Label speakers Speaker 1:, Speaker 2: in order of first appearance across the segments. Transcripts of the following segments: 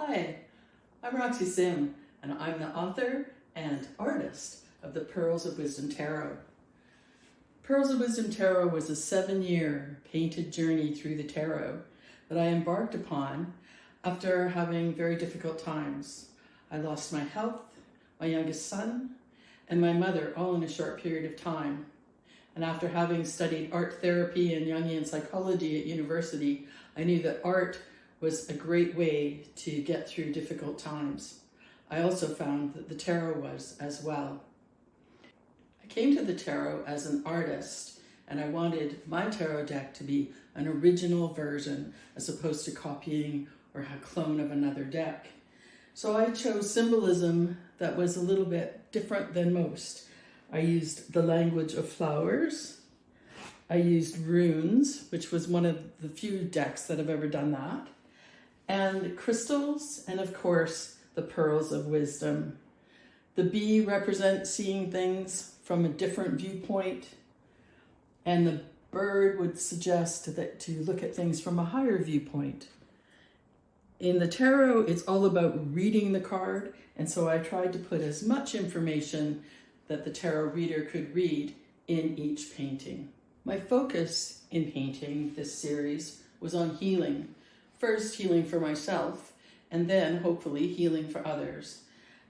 Speaker 1: Hi, I'm Roxy Sim, and I'm the author and artist of the Pearls of Wisdom Tarot. Pearls of Wisdom Tarot was a 7-year painted journey through the tarot that I embarked upon after having very difficult times. I lost my health, my youngest son, and my mother all in a short period of time. And after having studied art therapy and Jungian psychology at university, I knew that art was a great way to get through difficult times. I also found that the tarot was as well. I came to the tarot as an artist, and I wanted my tarot deck to be an original version as opposed to copying or a clone of another deck. So I chose symbolism that was a little bit different than most. I used the language of flowers. I used runes, which was one of the few decks that have ever done that, and crystals, and of course, the pearls of wisdom. The bee represents seeing things from a different viewpoint, and the bird would suggest that to look at things from a higher viewpoint. In the tarot, it's all about reading the card, and so I tried to put as much information that the tarot reader could read in each painting. My focus in painting this series was on healing. First, healing for myself, and then hopefully healing for others.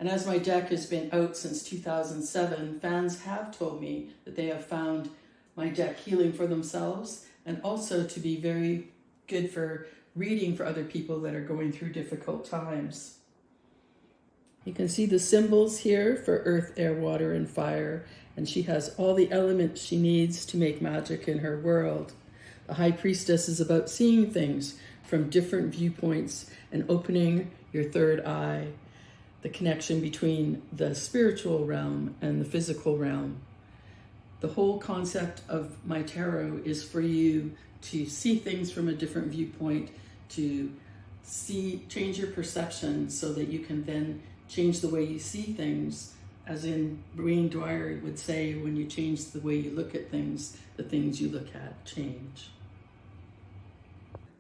Speaker 1: And as my deck has been out since 2007, fans have told me that they have found my deck healing for themselves and also to be very good for reading for other people that are going through difficult times. You can see the symbols here for earth, air, water, and fire, and she has all the elements she needs to make magic in her world. The High Priestess is about seeing things from different viewpoints and opening your third eye, the connection between the spiritual realm and the physical realm. The whole concept of my tarot is for you to see things from a different viewpoint, to change your perception so that you can then change the way you see things. As in Wayne Dwyer would say, when you change the way you look at things, the things you look at change.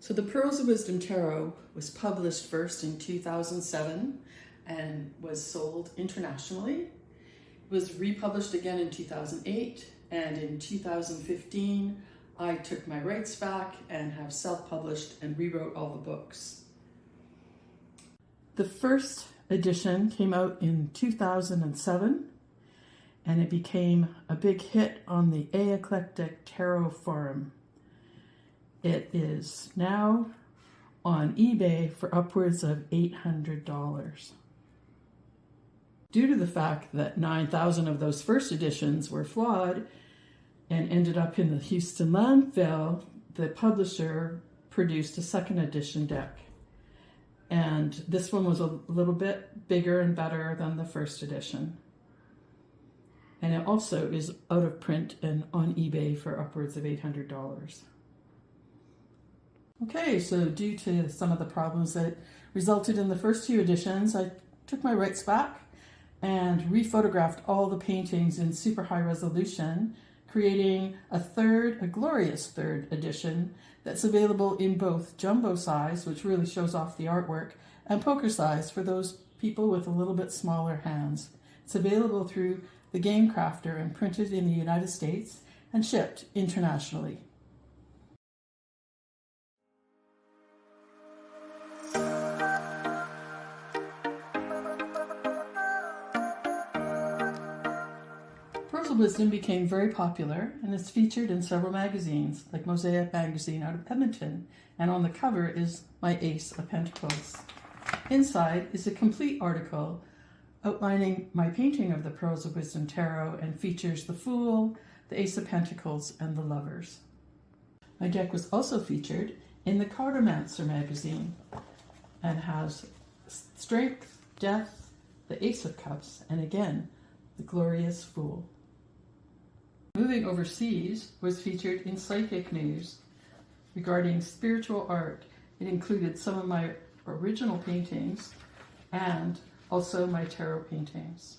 Speaker 1: So the Pearls of Wisdom Tarot was published first in 2007 and was sold internationally. It was republished again in 2008, and in 2015 I took my rights back and have self-published and rewrote all the books. The first edition came out in 2007, and it became a big hit on the Eclectic Tarot Forum. It is now on eBay for upwards of $800. Due to the fact that 9,000 of those first editions were flawed and ended up in the Houston landfill, the publisher produced a second edition deck. And this one was a little bit bigger and better than the first edition. And it also is out of print and on eBay for upwards of $800. Okay, so due to some of the problems that resulted in the first two editions, I took my rights back and rephotographed all the paintings in super high resolution, creating a glorious third edition that's available in both jumbo size, which really shows off the artwork, and poker size for those people with a little bit smaller hands. It's available through the Game Crafter and printed in the United States and shipped internationally. Pearls of Wisdom became very popular and is featured in several magazines, like Mosaic magazine out of Edmonton, and on the cover is my Ace of Pentacles. Inside is a complete article outlining my painting of the Pearls of Wisdom Tarot and features the Fool, the Ace of Pentacles, and the Lovers. My deck was also featured in the Cartomancer magazine and has Strength, Death, the Ace of Cups, and again, the glorious Fool. Moving Overseas was featured in Psychic News regarding spiritual art. It included some of my original paintings and also my tarot paintings.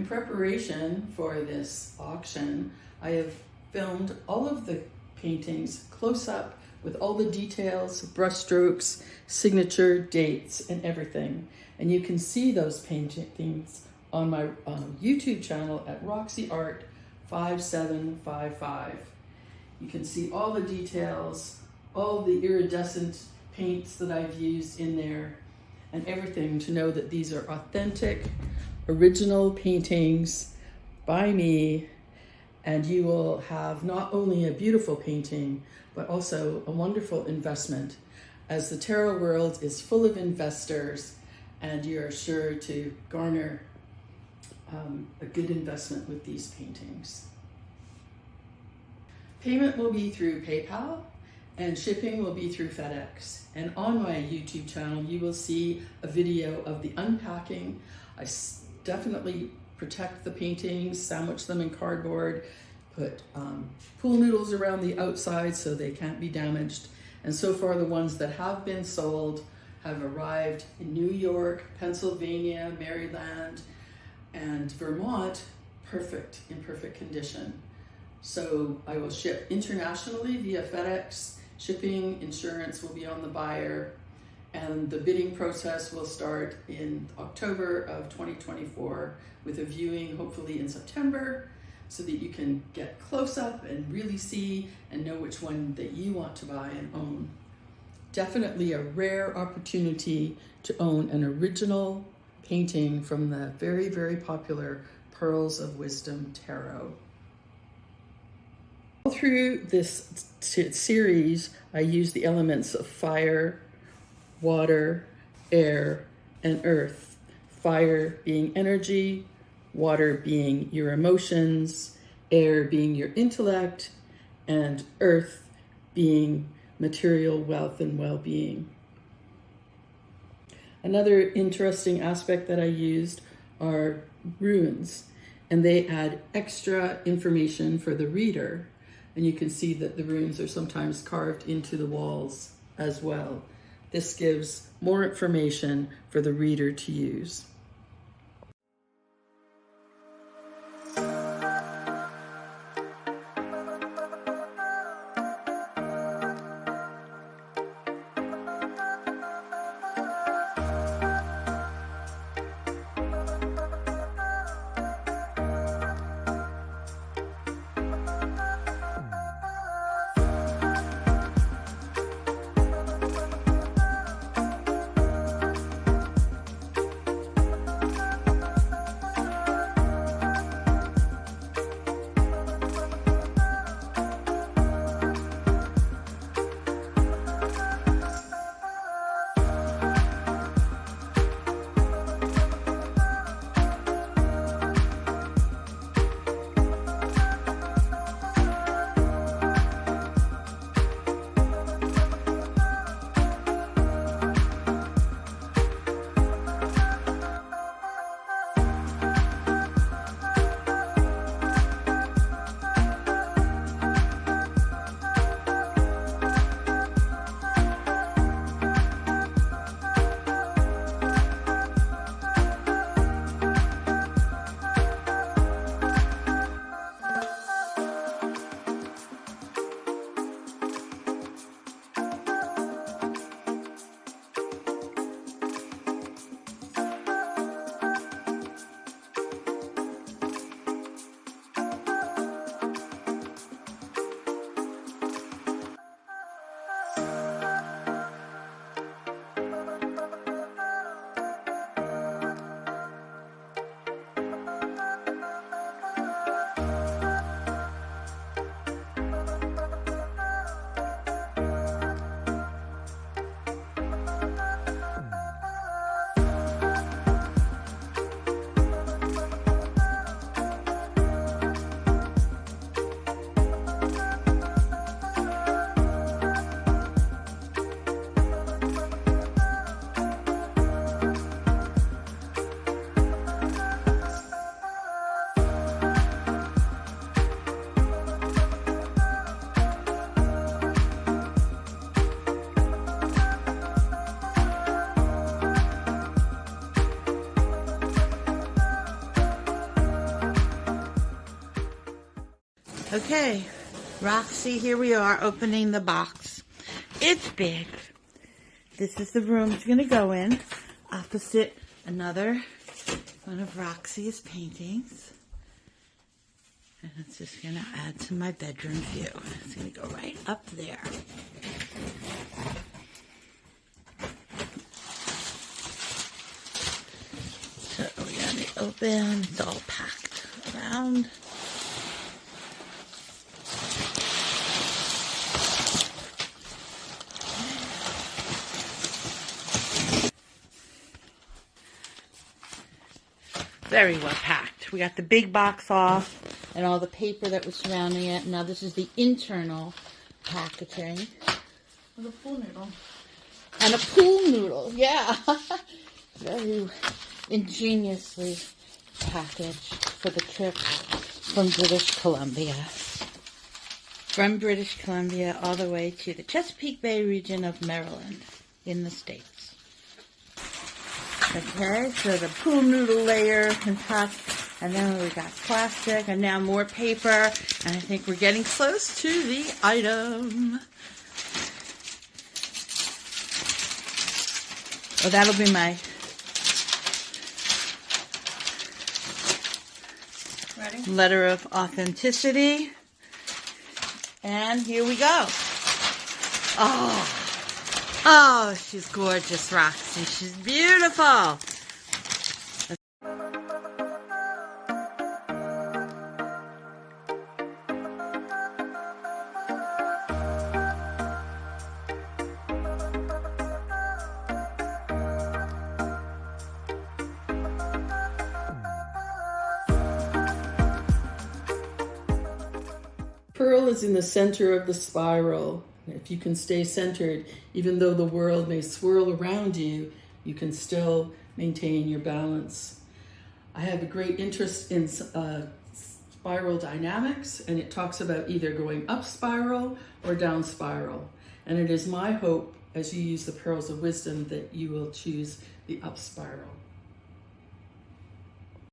Speaker 1: preparation for this auction, I have filmed all of the paintings close up with all the details, brush strokes, signature, dates, and everything. And you can see those paintings on my YouTube channel at Roxy Art 5755. You can see all the details, all the iridescent paints that I've used in there, and everything to know that these are authentic, original paintings by me, and you will have not only a beautiful painting, but also a wonderful investment, as the tarot world is full of investors, and you're sure to garner a good investment with these paintings. Payment will be through PayPal, and shipping will be through Fedex. And on my YouTube channel, you will see a video of the unpacking. I definitely protect the paintings, sandwich them in cardboard, put pool noodles around the outside so they can't be damaged. And so far, the ones that have been sold have arrived in New York, Pennsylvania, Maryland, and Vermont, in perfect condition. So I will ship internationally via FedEx. Shipping, insurance will be on the buyer, and the bidding process will start in October of 2024 with a viewing hopefully in September, so that you can get close up and really see and know which one that you want to buy and own. Definitely a rare opportunity to own an original painting from the very, very popular Pearls of Wisdom Tarot. All through this series, I use the elements of fire, water, air, and earth. Fire being energy, water being your emotions, air being your intellect, and earth being material wealth and well-being. Another interesting aspect that I used are runes, and they add extra information for the reader. And you can see that the runes are sometimes carved into the walls as well. This gives more information for the reader to use.
Speaker 2: Okay, Roxy, here we are opening the box. It's big. This is the room it's going to go in, opposite another one of Roxy's paintings. And it's just going to add to my bedroom view. It's going to go right up there. So we're going to open. It's all packed around. Very well packed. We got the big box off and all the paper that was surrounding it. Now this is the internal packaging.
Speaker 1: With a pool noodle.
Speaker 2: And a pool noodle, yeah. Very ingeniously packaged for the trip from British Columbia. From British Columbia all the way to the Chesapeake Bay region of Maryland in the States. Okay, so the pool noodle layer and top, and then we got plastic, and now more paper, and I think we're getting close to the item. Well, that'll be my letter of authenticity. And here we go. Oh, she's gorgeous, Roxy. She's beautiful.
Speaker 1: Pearl is in the center of the spiral. If you can stay centered, even though the world may swirl around you, you can still maintain your balance. I have a great interest in spiral dynamics, and it talks about either going up spiral or down spiral. And it is my hope, as you use the pearls of wisdom, that you will choose the up spiral.